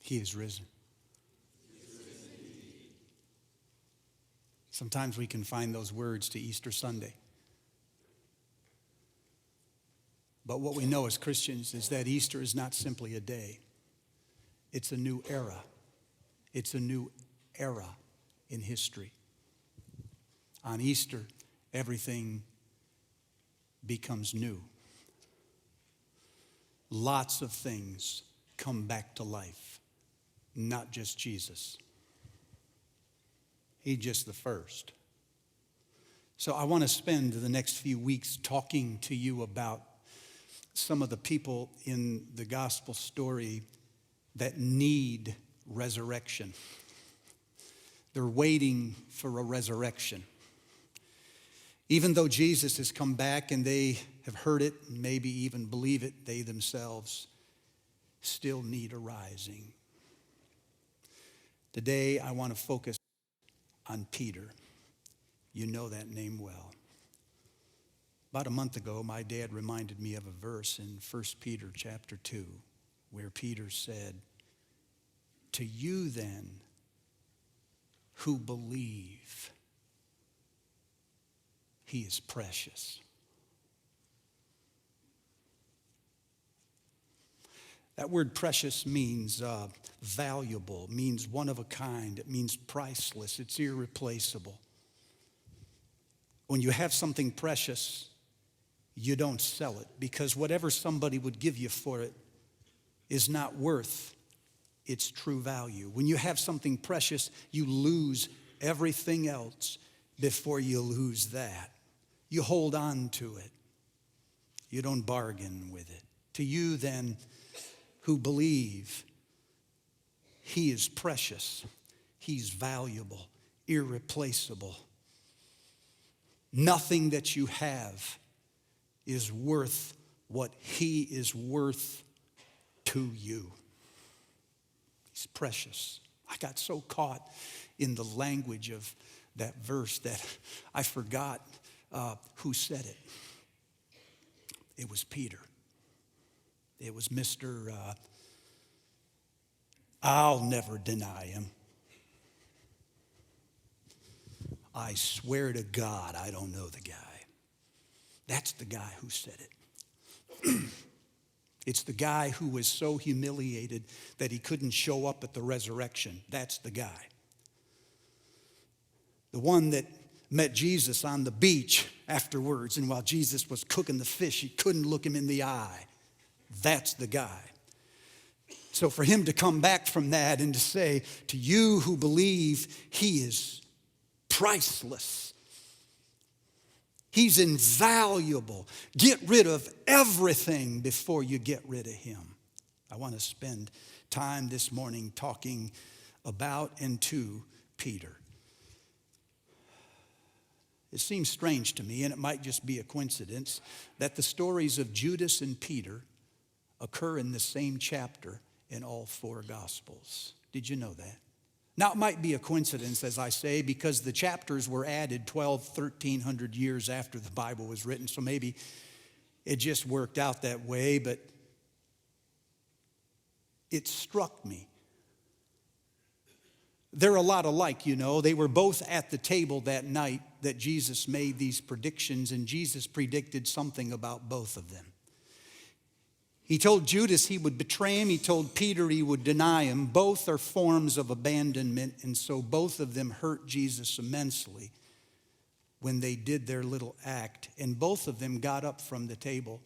He is risen. Sometimes we can find those words to Easter Sunday. But what we know as Christians is that Easter is not simply a day. It's a new era. It's a new era in history. On Easter, everything becomes new. Lots of things come back to life, not just Jesus. He's just the first. So I want to spend the next few weeks talking to you about some of the people in the gospel story that need resurrection. They're waiting for a resurrection. Even though Jesus has come back and they have heard it, and maybe even believe it, they themselves still need a rising. Today, I want to focus on Peter. You know that name well. About a month ago, my dad reminded me of a verse in 1 Peter chapter 2, where Peter said, "To you then who believe, he is precious." That word precious means valuable, means one of a kind. It means priceless. It's irreplaceable. When you have something precious, you don't sell it, because whatever somebody would give you for it is not worth its true value. When you have something precious, you lose everything else before you lose that. You hold on to it. You don't bargain with it. To you then who believe, he is precious, he's valuable, irreplaceable. Nothing that you have is worth what he is worth to you. He's precious. I got so caught in the language of that verse that I forgot who said it. It was Peter. It was Mr. I'll never deny him. I swear to God, I don't know the guy. That's the guy who said it. It's the guy who was so humiliated that he couldn't show up at the resurrection. That's the guy. The one that met Jesus on the beach afterwards, and while Jesus was cooking the fish, he couldn't look him in the eye. That's the guy. So for him to come back from that and to say, to you who believe, he is priceless. He's invaluable. Get rid of everything before you get rid of him. I want to spend time this morning talking about and to Peter. It seems strange to me, and it might just be a coincidence, that the stories of Judas and Peter occur in the same chapter in all four Gospels. Did you know that? Now, it might be a coincidence, as I say, because the chapters were added 1,300 years after the Bible was written, so maybe it just worked out that way, but it struck me. They're a lot alike, you know. They were both at the table that night that Jesus made these predictions, and Jesus predicted something about both of them. He told Judas he would betray him. He told Peter he would deny him. Both are forms of abandonment, and so both of them hurt Jesus immensely when they did their little act. And both of them got up from the table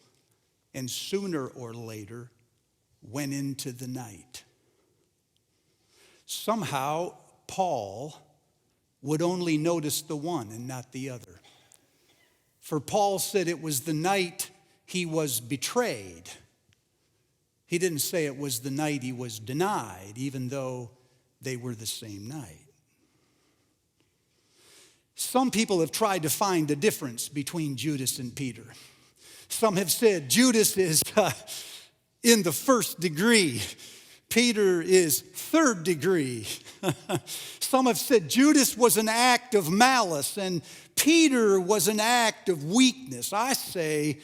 and sooner or later went into the night. Somehow, Paul would only notice the one and not the other. For Paul said it was the night he was betrayed. He didn't say it was the night he was denied, even though they were the same night. Some people have tried to find a difference between Judas and Peter. Some have said Judas is in the first degree. Peter is third degree. Some have said Judas was an act of malice and Peter was an act of weakness. I say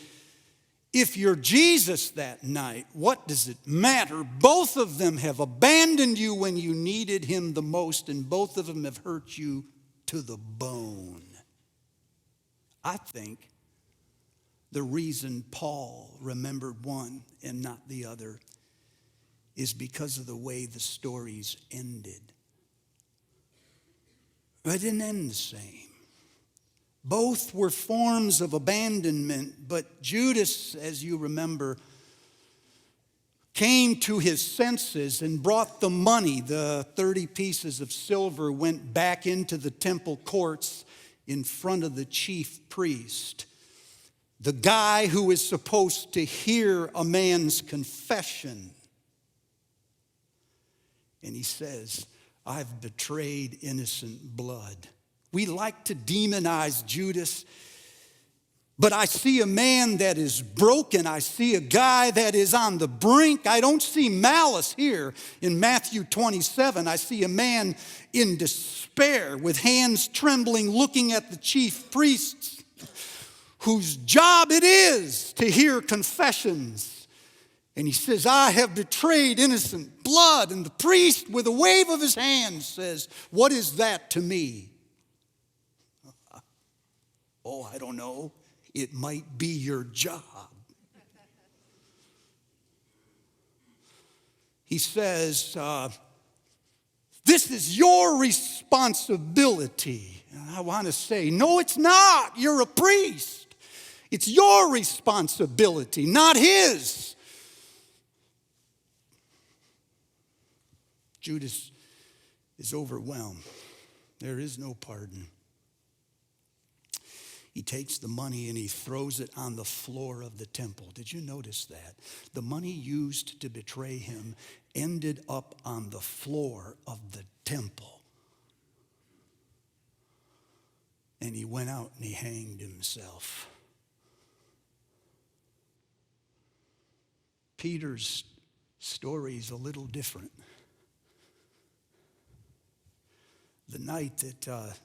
If you're Jesus that night, what does it matter? Both of them have abandoned you when you needed him the most, and both of them have hurt you to the bone. I think the reason Paul remembered one and not the other is because of the way the stories ended. They didn't end the same. Both were forms of abandonment, but Judas, as you remember, came to his senses and brought the money. The 30 pieces of silver went back into the temple courts in front of the chief priest, the guy who is supposed to hear a man's confession. And he says, I've betrayed innocent blood. We like to demonize Judas, but I see a man that is broken. I see a guy that is on the brink. I don't see malice here in Matthew 27. I see a man in despair with hands trembling, looking at the chief priests, whose job it is to hear confessions. And he says, I have betrayed innocent blood. And the priest, with a wave of his hand, says, what is that to me? Oh, I don't know. It might be your job. He says, this is your responsibility. And I want to say, no, it's not. You're a priest. It's your responsibility, not his. Judas is overwhelmed. There is no pardon. He takes the money and he throws it on the floor of the temple. Did you notice that? The money used to betray him ended up on the floor of the temple. And he went out and he hanged himself. Peter's story is a little different. The night that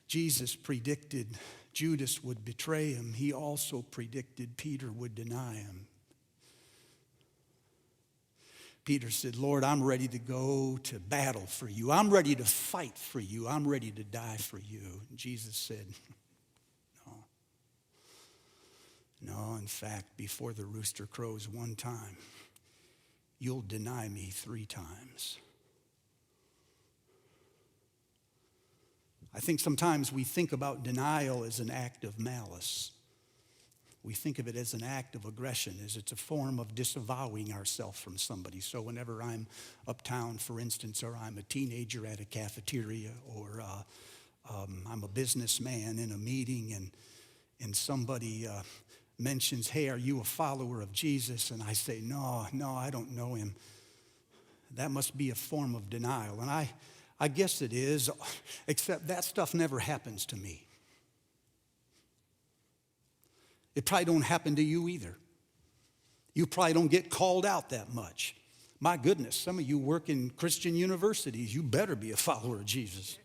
Jesus predicted Judas would betray him, he also predicted Peter would deny him. Peter said, Lord, I'm ready to go to battle for you. I'm ready to fight for you. I'm ready to die for you. And Jesus said, no, in fact, before the rooster crows one time, you'll deny me 3 times. I think sometimes we think about denial as an act of malice. We think of it as an act of aggression, as it's a form of disavowing ourselves from somebody. So whenever I'm uptown, for instance, or I'm a teenager at a cafeteria, or I'm a businessman in a meeting, and somebody mentions, hey, are you a follower of Jesus? And I say, no, I don't know him. That must be a form of denial. And I guess it is, except that stuff never happens to me. It probably don't happen to you either. You probably don't get called out that much. My goodness, some of you work in Christian universities. You better be a follower of Jesus.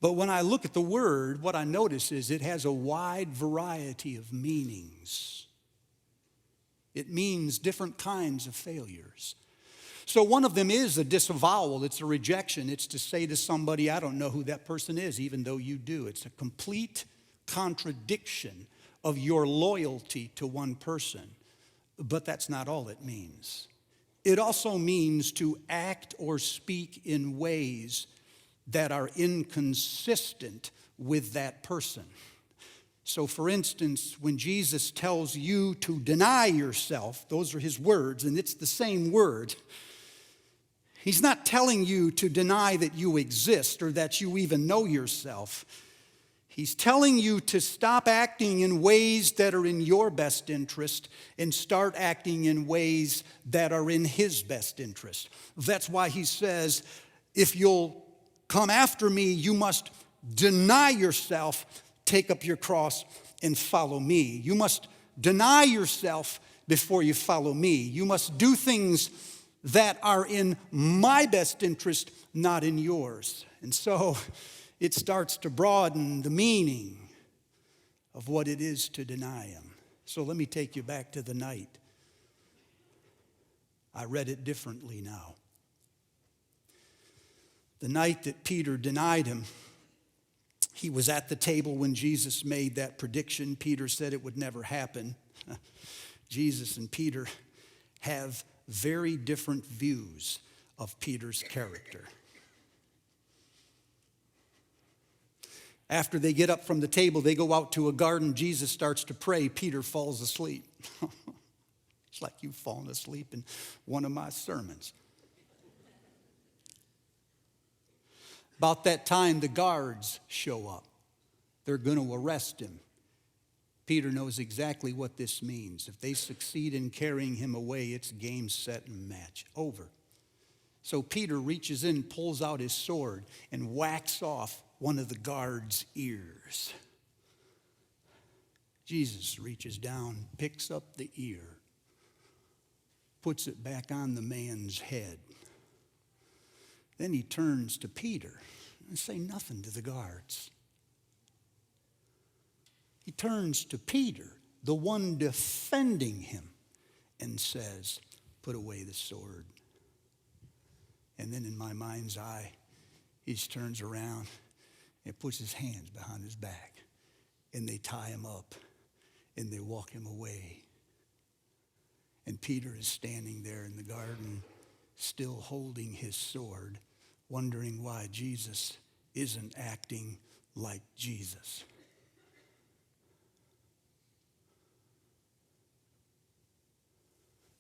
But when I look at the word, what I notice is it has a wide variety of meanings. It means different kinds of failures. So one of them is a disavowal. It's a rejection. It's to say to somebody, I don't know who that person is, even though you do. It's a complete contradiction of your loyalty to one person. But that's not all it means. It also means to act or speak in ways that are inconsistent with that person. So for instance, when Jesus tells you to deny yourself, those are his words, and it's the same word. He's not telling you to deny that you exist or that you even know yourself. He's telling you to stop acting in ways that are in your best interest and start acting in ways that are in his best interest. That's why he says, if you'll come after me, you must deny yourself, take up your cross, and follow me. You must deny yourself before you follow me. You must do things that are in my best interest, not in yours. And so it starts to broaden the meaning. of what it is to deny him. So let me take you back to the night. I read it differently now. The night that Peter denied him, he was at the table when Jesus made that prediction. Peter said it would never happen. Jesus and Peter have very different views of Peter's character. After they get up from the table, they go out to a garden. Jesus starts to pray. Peter falls asleep. It's like you've fallen asleep in one of my sermons. About that time, the guards show up. They're going to arrest him. Peter knows exactly what this means. If they succeed in carrying him away, it's game, set, and match. Over. So Peter reaches in, pulls out his sword, and whacks off one of the guard's ears. Jesus reaches down, picks up the ear, puts it back on the man's head. Then he turns to Peter and say nothing to the guards. He turns to Peter, the one defending him, and says, "Put away the sword." And then in my mind's eye, he turns around and puts his hands behind his back, and they tie him up, and they walk him away. And Peter is standing there in the garden, still holding his sword, wondering why Jesus isn't acting like Jesus.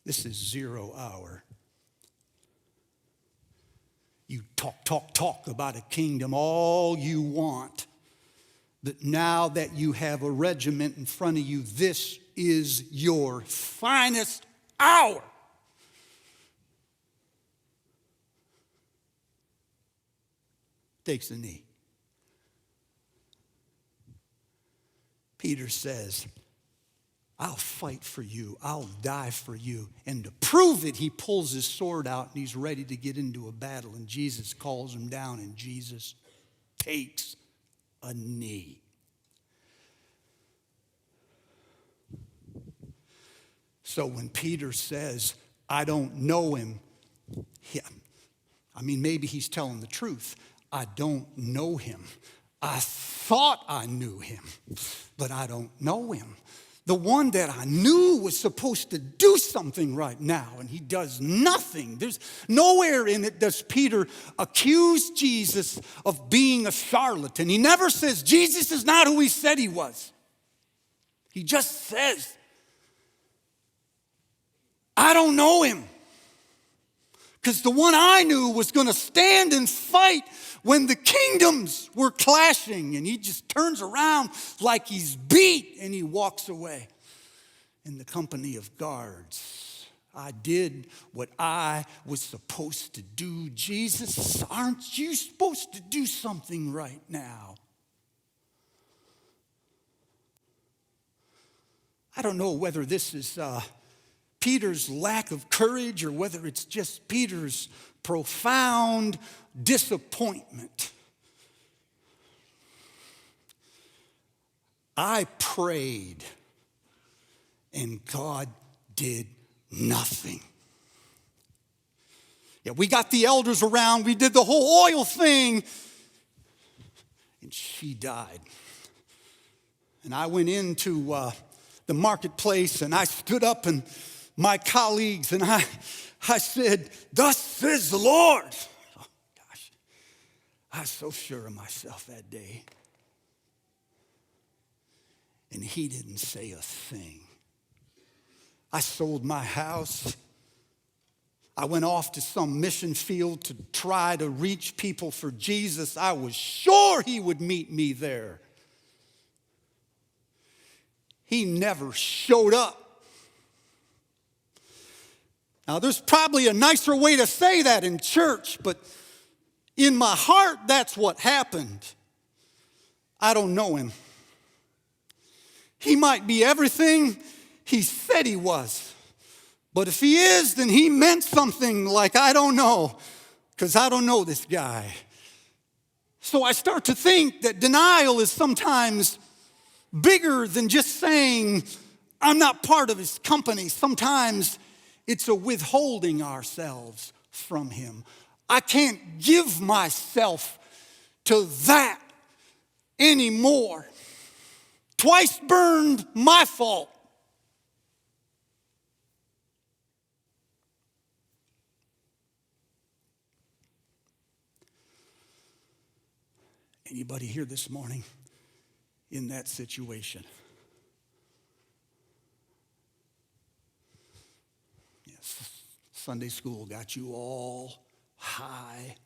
This is 0 hour. You talk about a kingdom all you want. But now that you have a regiment in front of you, this is your finest hour. Takes a knee. Peter says, "I'll fight for you. I'll die for you." And to prove it, he pulls his sword out and he's ready to get into a battle. And Jesus calls him down and Jesus takes a knee. So when Peter says, "I don't know him," maybe he's telling the truth. I don't know him. I thought I knew him, but I don't know him. The one that I knew was supposed to do something right now, and he does nothing. There's nowhere in it does Peter accuse Jesus of being a charlatan. He never says Jesus is not who he said he was. He just says, "I don't know him." Because the one I knew was going to stand and fight when the kingdoms were clashing. And he just turns around like he's beat and he walks away in the company of guards. I did what I was supposed to do. Jesus, aren't you supposed to do something right now? I don't know whether this is Peter's lack of courage or whether it's just Peter's profound disappointment. I prayed and God did nothing. Yeah, we got the elders around, we did the whole oil thing, and she died. And I went into the marketplace and I stood up and my colleagues, and I said, "Thus says the Lord." Oh, gosh, I was so sure of myself that day. And he didn't say a thing. I sold my house. I went off to some mission field to try to reach people for Jesus. I was sure he would meet me there. He never showed up. Now, there's probably a nicer way to say that in church, but in my heart, that's what happened. I don't know him. He might be everything he said he was. But if he is, then he meant something like I don't know, because I don't know this guy. So I start to think that denial is sometimes bigger than just saying, I'm not part of his company. Sometimes it's a withholding ourselves from him. I can't give myself to that anymore. Twice burned, my fault. Anybody here this morning in that situation? Yes, Sunday school got you all high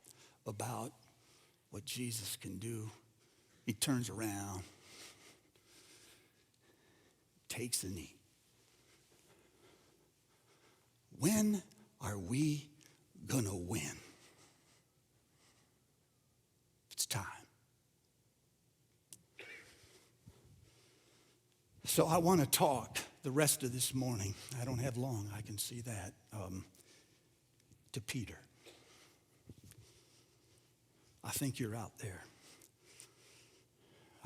about what Jesus can do. He turns around, takes a knee. When are we gonna win? It's time. So I want to talk the rest of this morning. I don't have long, I can see that, to Peter. I think you're out there.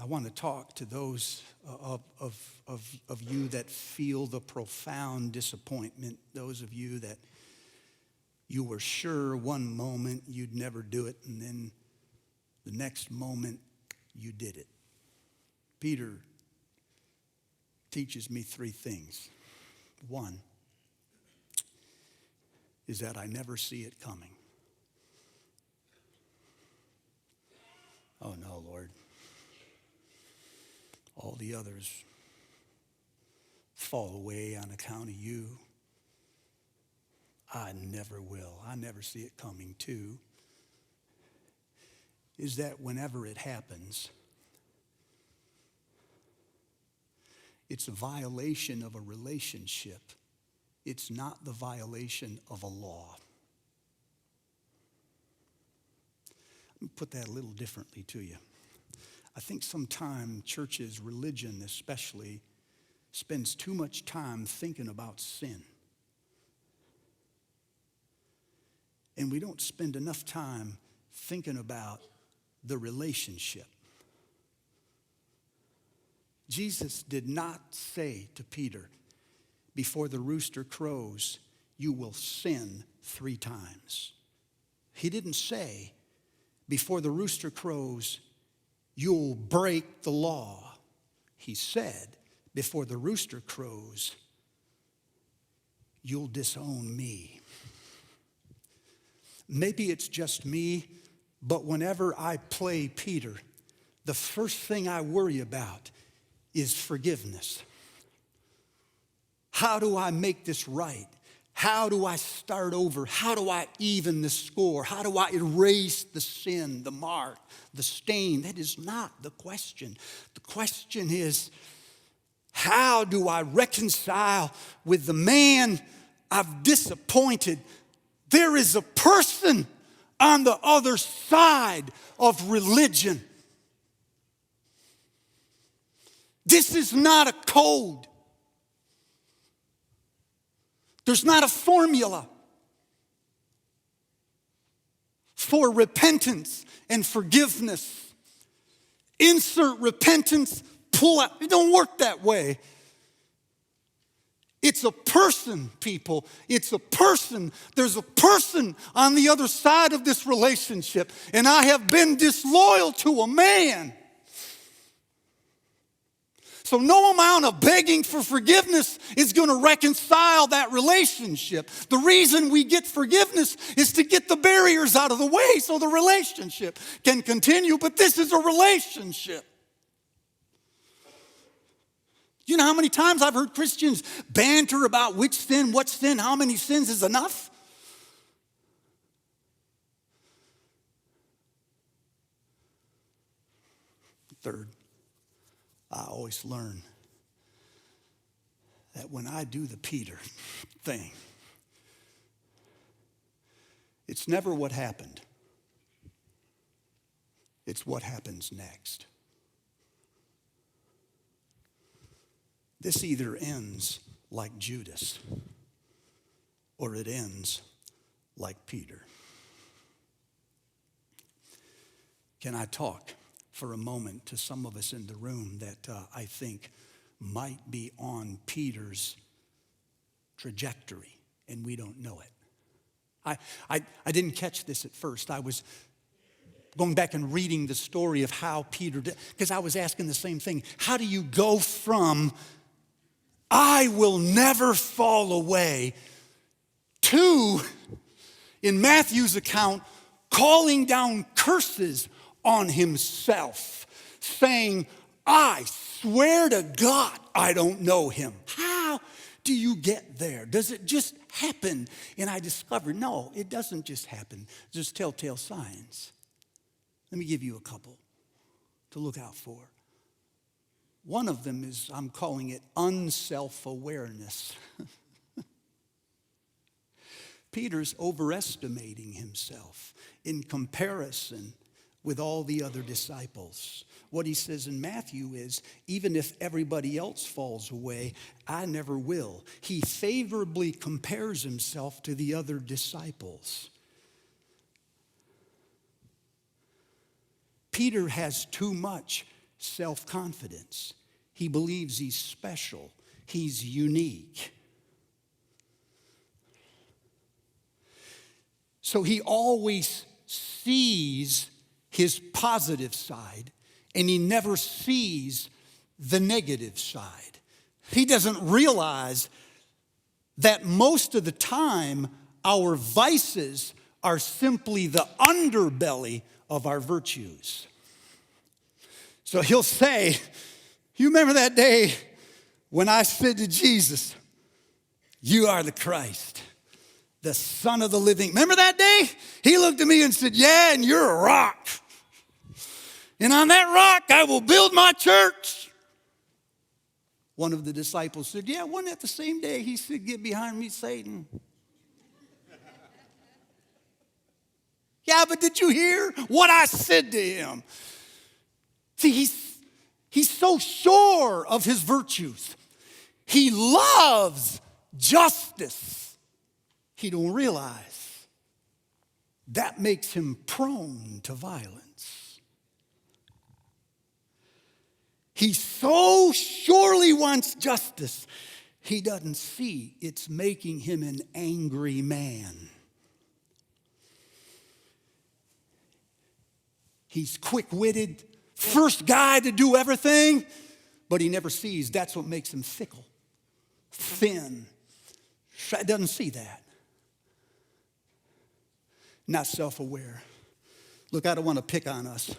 I want to talk to those of you that feel the profound disappointment, those of you that you were sure one moment you'd never do it, and then the next moment you did it. Peter teaches me three things. One is that I never see it coming. Oh no, Lord. All the others fall away on account of you. I never will. I never see it coming. Two is that whenever it happens, it's a violation of a relationship. It's not the violation of a law. Let me put that a little differently to you. I think sometimes churches, religion especially, spends too much time thinking about sin. And we don't spend enough time thinking about the relationship. Jesus did not say to Peter, before the rooster crows, you will sin 3 times. He didn't say, before the rooster crows, you'll break the law. He said, before the rooster crows, you'll disown me. Maybe it's just me, but whenever I play Peter, the first thing I worry about is forgiveness. How do I make this right? How do I start over? How do I even the score? How do I erase the sin, the mark, the stain? That is not the question. The question is, how do I reconcile with the man I've disappointed? There is a person on the other side of religion. This is not a code. There's not a formula for repentance and forgiveness. Insert repentance, pull out. It don't work that way. It's a person, people. It's a person. There's a person on the other side of this relationship. And I have been disloyal to a man. So no amount of begging for forgiveness is going to reconcile that relationship. The reason we get forgiveness is to get the barriers out of the way so the relationship can continue. But this is a relationship. You know how many times I've heard Christians banter about which sin, what sin, how many sins is enough? Third, I always learn that when I do the Peter thing, it's never what happened. It's what happens next. This either ends like Judas or it ends like Peter. Can I talk for a moment to some of us in the room that I think might be on Peter's trajectory, and we don't know it. I didn't catch this at first. I was going back and reading the story of how Peter did, because I was asking the same thing. How do you go from, I will never fall away, to, in Matthew's account, calling down curses on himself, saying, I swear to God, I don't know him. How do you get there? Does it just happen? And I discovered, no, it doesn't just happen. There's telltale signs. Let me give you a couple to look out for. One of them is, I'm calling it unself-awareness. Peter's overestimating himself in comparison with all the other disciples. What he says in Matthew is, even if everybody else falls away, I never will. He favorably compares himself to the other disciples. Peter has too much self-confidence. He believes he's special. He's unique. So he always sees his positive side, and he never sees the negative side. He doesn't realize that most of the time our vices are simply the underbelly of our virtues. So he'll say, you remember that day when I said to Jesus, you are the Christ, the Son of the living. Remember that day? He looked at me and said, yeah, and you're a rock. And on that rock, I will build my church. One of the disciples said, yeah, wasn't that the same day he said, get behind me, Satan? Yeah, but did you hear what I said to him? See, he's so sure of his virtues. He loves justice. He don't realize that makes him prone to violence. He so surely wants justice, he doesn't see it's making him an angry man. He's quick-witted, first guy to do everything, but he never sees that's what makes him fickle, thin. Doesn't see that. Not self-aware. Look, I don't want to pick on us,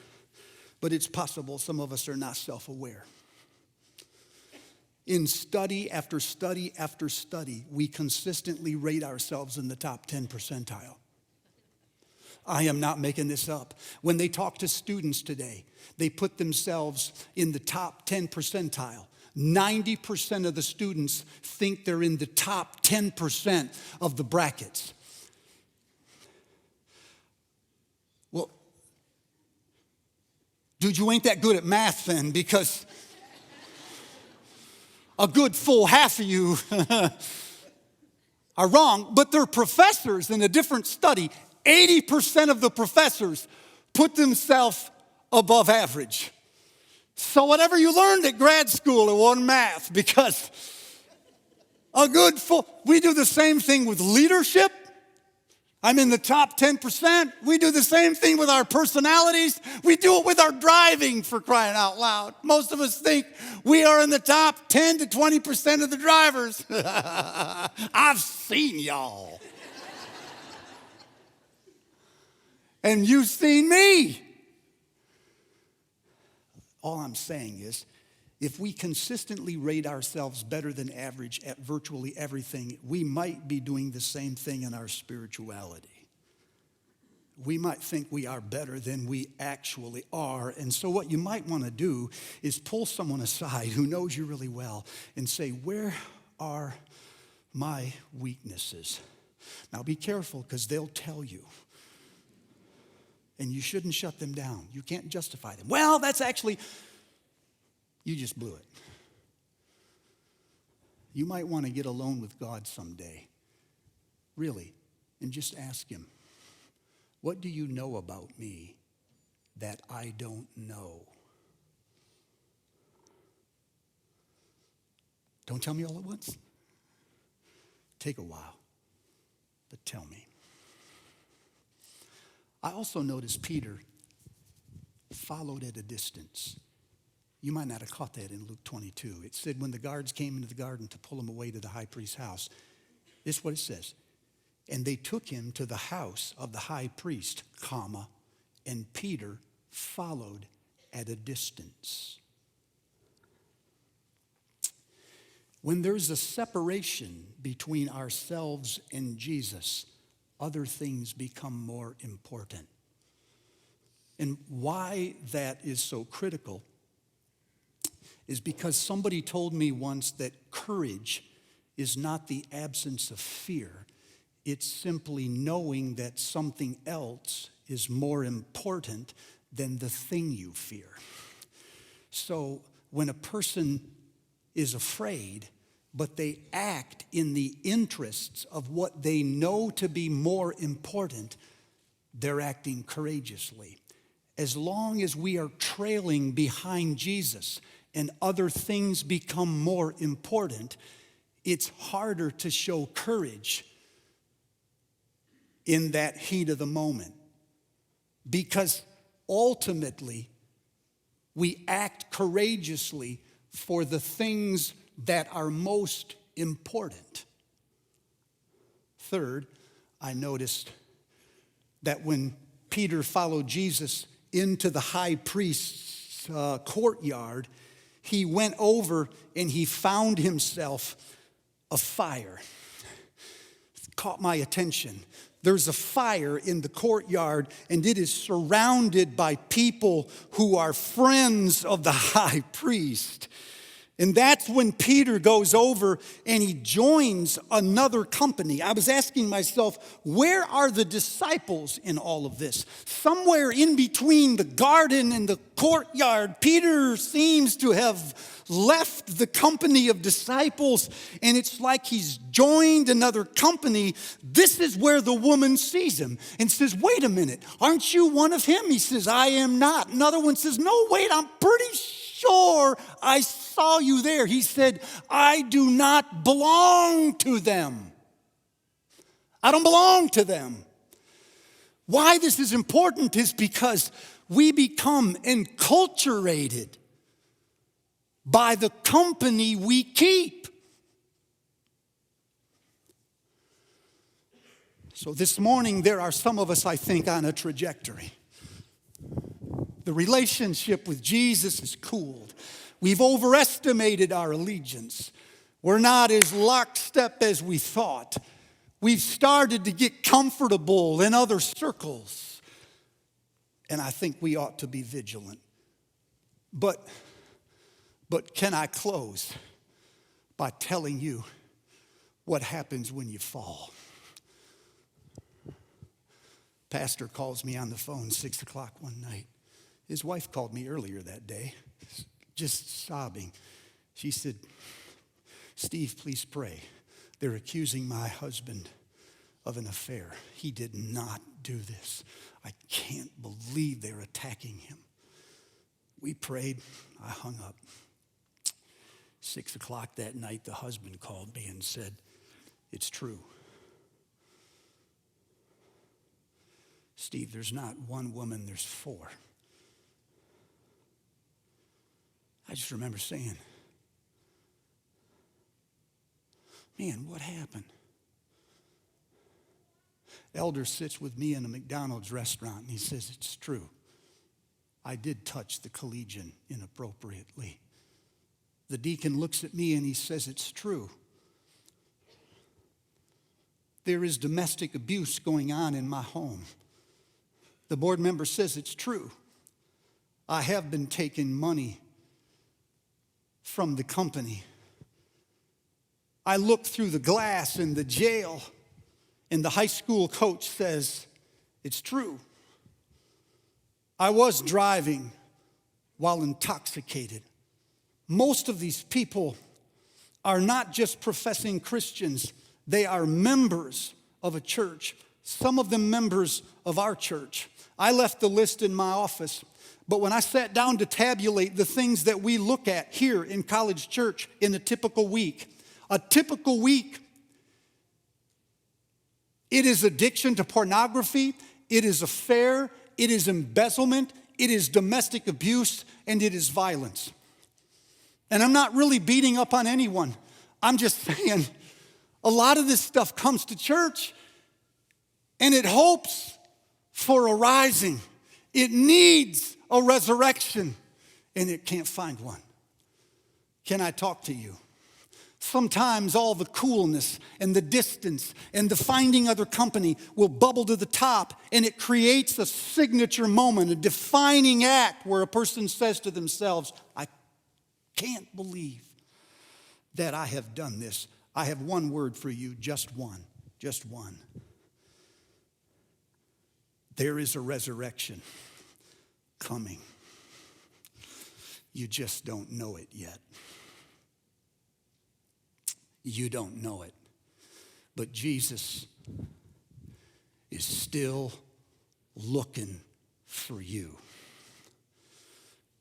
but it's possible some of us are not self-aware. In study after study after study, we consistently rate ourselves in the top 10 percentile. I am not making this up. When they talk to students today, they put themselves in the top 10 percentile. 90% of the students think they're in the top 10% of the brackets. Well, dude, you ain't that good at math then, because a good full half of you are wrong, but they're professors in a different study. 80% of the professors put themselves above average. So whatever you learned at grad school, it wasn't math, because we do the same thing with leadership. I'm in the top 10%. We do the same thing with our personalities. We do it with our driving, for crying out loud. Most of us think we are in the top 10 to 20% of the drivers. I've seen y'all. And you've seen me. All I'm saying is, if we consistently rate ourselves better than average at virtually everything, we might be doing the same thing in our spirituality. We might think we are better than we actually are. And so what you might want to do is pull someone aside who knows you really well and say, where are my weaknesses? Now be careful, because they'll tell you. And you shouldn't shut them down. You can't justify them. Well, that's actually, you just blew it. You might want to get alone with God someday, really, and just ask him, what do you know about me that I don't know. Don't tell me all at once. Take a while, but tell me. I also noticed Peter followed at a distance. You might not have caught that in Luke 22. It said when the guards came into the garden to pull him away to the high priest's house, this is what it says. And they took him to the house of the high priest, comma, and Peter followed at a distance. When there's a separation between ourselves and Jesus, other things become more important. And why that is so critical is because somebody told me once that courage is not the absence of fear. It's simply knowing that something else is more important than the thing you fear. So when a person is afraid, but they act in the interests of what they know to be more important, they're acting courageously. As long as we are trailing behind Jesus and other things become more important, it's harder to show courage in that heat of the moment. Because ultimately, we act courageously for the things that are most important. Third, I noticed that when Peter followed Jesus into the high priest's courtyard, he went over and he found himself a fire. It caught my attention. There's a fire in the courtyard, and it is surrounded by people who are friends of the high priest. And that's when Peter goes over and he joins another company. I was asking myself, where are the disciples in all of this? Somewhere in between the garden and the courtyard, Peter seems to have left the company of disciples, and it's like he's joined another company. This is where the woman sees him and says, wait a minute, aren't you one of him? He says, I am not. Another one says, no, wait, I'm pretty sure I saw you there. He said, I do not belong to them. I don't belong to them. Why this is important is because we become enculturated by the company we keep. So this morning, there are some of us, I think, on a trajectory. The relationship with Jesus is cooled. We've overestimated our allegiance. We're not as lockstep as we thought. We've started to get comfortable in other circles. And I think we ought to be vigilant. But can I close by telling you what happens when you fall? Pastor calls me on the phone 6 o'clock one night. His wife called me earlier that day, just sobbing. She said, Steve, please pray. They're accusing my husband of an affair. He did not do this. I can't believe they're attacking him. We prayed. I hung up. 6 o'clock that night, the husband called me and said, it's true. Steve, there's not one woman, there's 4. I just remember saying, man, what happened? Elder sits with me in a McDonald's restaurant, and he says, it's true. I did touch the collegian inappropriately. The deacon looks at me and he says, it's true. There is domestic abuse going on in my home. The board member says it's true. I have been taking money from the company. I look through the glass in the jail, and the high school coach says, it's true. I was driving while intoxicated. Most of these people are not just professing Christians, they are members of a church, some of them members of our church. I left the list in my office, but when I sat down to tabulate the things that we look at here in College Church in a typical week, it is addiction to pornography, it is affair, it is embezzlement, it is domestic abuse, and it is violence. And I'm not really beating up on anyone. I'm just saying a lot of this stuff comes to church and it hopes for a rising. It needs a resurrection and it can't find one. Can I talk to you? Sometimes all the coolness and the distance and the finding other company will bubble to the top, and it creates a signature moment, a defining act where a person says to themselves, I can't believe that I have done this. I have one word for you, just one. There is a resurrection coming. You just don't know it yet. You don't know it. But Jesus is still looking for you.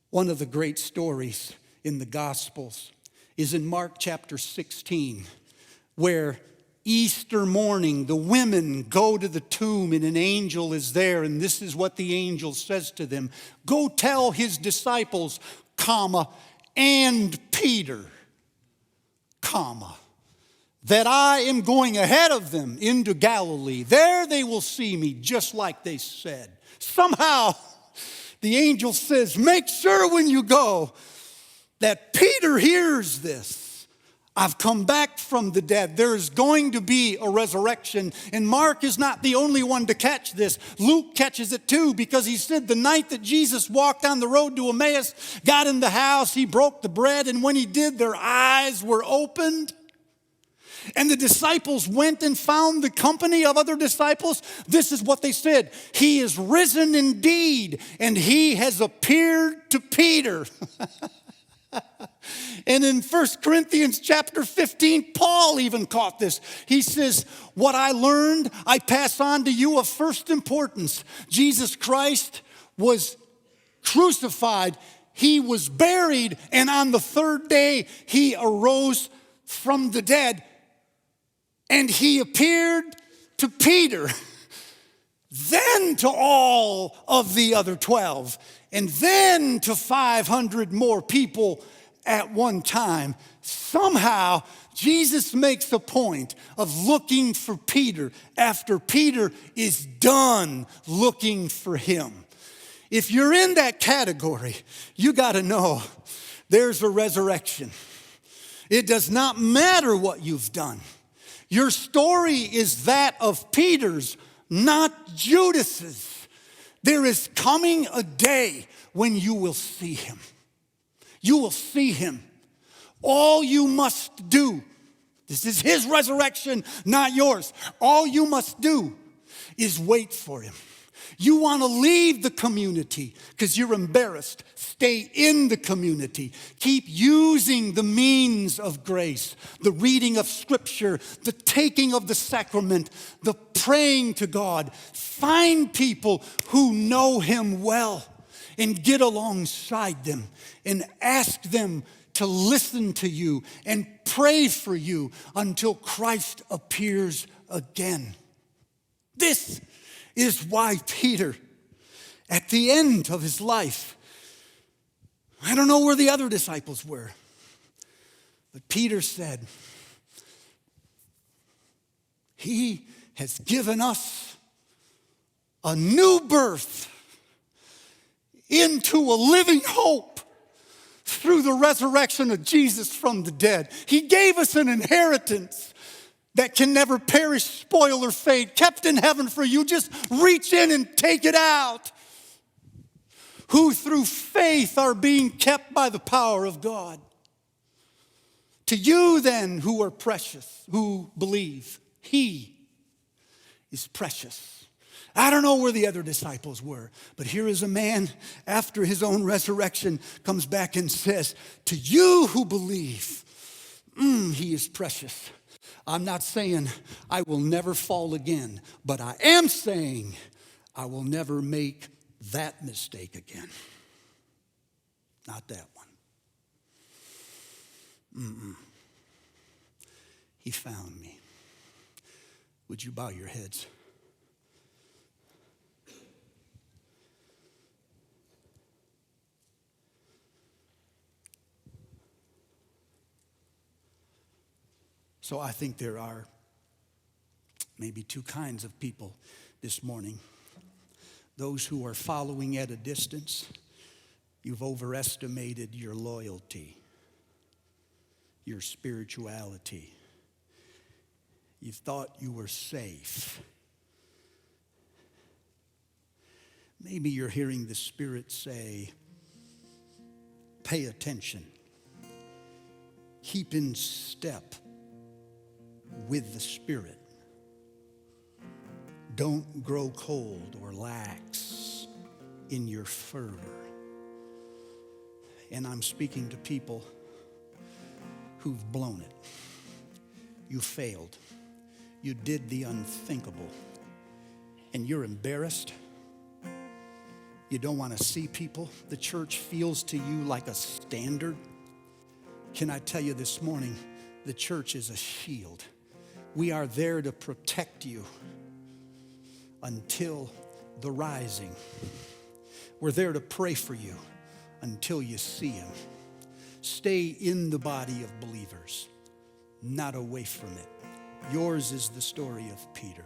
One of the great stories in the Gospels is in Mark chapter 16, where Easter morning, the women go to the tomb and an angel is there, and this is what the angel says to them. Go tell his disciples, and Peter, that I am going ahead of them into Galilee. There they will see me, just like they said. Somehow, the angel says, make sure when you go that Peter hears this. I've come back from the dead. There's going to be a resurrection. And Mark is not the only one to catch this. Luke catches it too, because he said the night that Jesus walked on the road to Emmaus, got in the house, he broke the bread, and when he did, their eyes were opened. And the disciples went and found the company of other disciples. This is what they said. He is risen indeed, and he has appeared to Peter. And in 1 Corinthians chapter 15, Paul even caught this. He says, what I learned, I pass on to you of first importance. Jesus Christ was crucified. He was buried. And on the third day, he arose from the dead. And he appeared to Peter, then to all of the other 12, and then to 500 more people at one time. Somehow, Jesus makes a point of looking for Peter after Peter is done looking for him. If you're in that category, you got to know there's a resurrection. It does not matter what you've done. Your story is that of Peter's, not Judas's. There is coming a day when you will see him. You will see him. All you must do, this is his resurrection, not yours. All you must do is wait for him. You want to leave the community because you're embarrassed. Stay in the community. Keep using the means of grace, the reading of Scripture, the taking of the sacrament, the praying to God. Find people who know him well and get alongside them and ask them to listen to you and pray for you until Christ appears again. This is why Peter, at the end of his life, I don't know where the other disciples were, but Peter said, he has given us a new birth into a living hope through the resurrection of Jesus from the dead. He gave us an inheritance that can never perish, spoil, or fade, kept in heaven for you. Just reach in and take it out. Who through faith are being kept by the power of God. To you then who are precious, who believe, he is precious. I don't know where the other disciples were, but here is a man after his own resurrection comes back and says, to you who believe, he is precious. I'm not saying I will never fall again, but I am saying I will never make that mistake again. Not that one. He found me. Would you bow your heads? So I think there are maybe two kinds of people this morning. Those who are following at a distance. You've overestimated your loyalty, your spirituality. You thought you were safe. Maybe you're hearing the Spirit say, pay attention. Keep in step with the Spirit. Don't grow cold or lax in your fervor. And I'm speaking to people who've blown it. You failed. You did the unthinkable. And you're embarrassed. You don't want to see people. The church feels to you like a standard. Can I tell you this morning, the church is a shield. We are there to protect you until the rising. We're there to pray for you until you see him. Stay in the body of believers, not away from it. Yours is the story of Peter.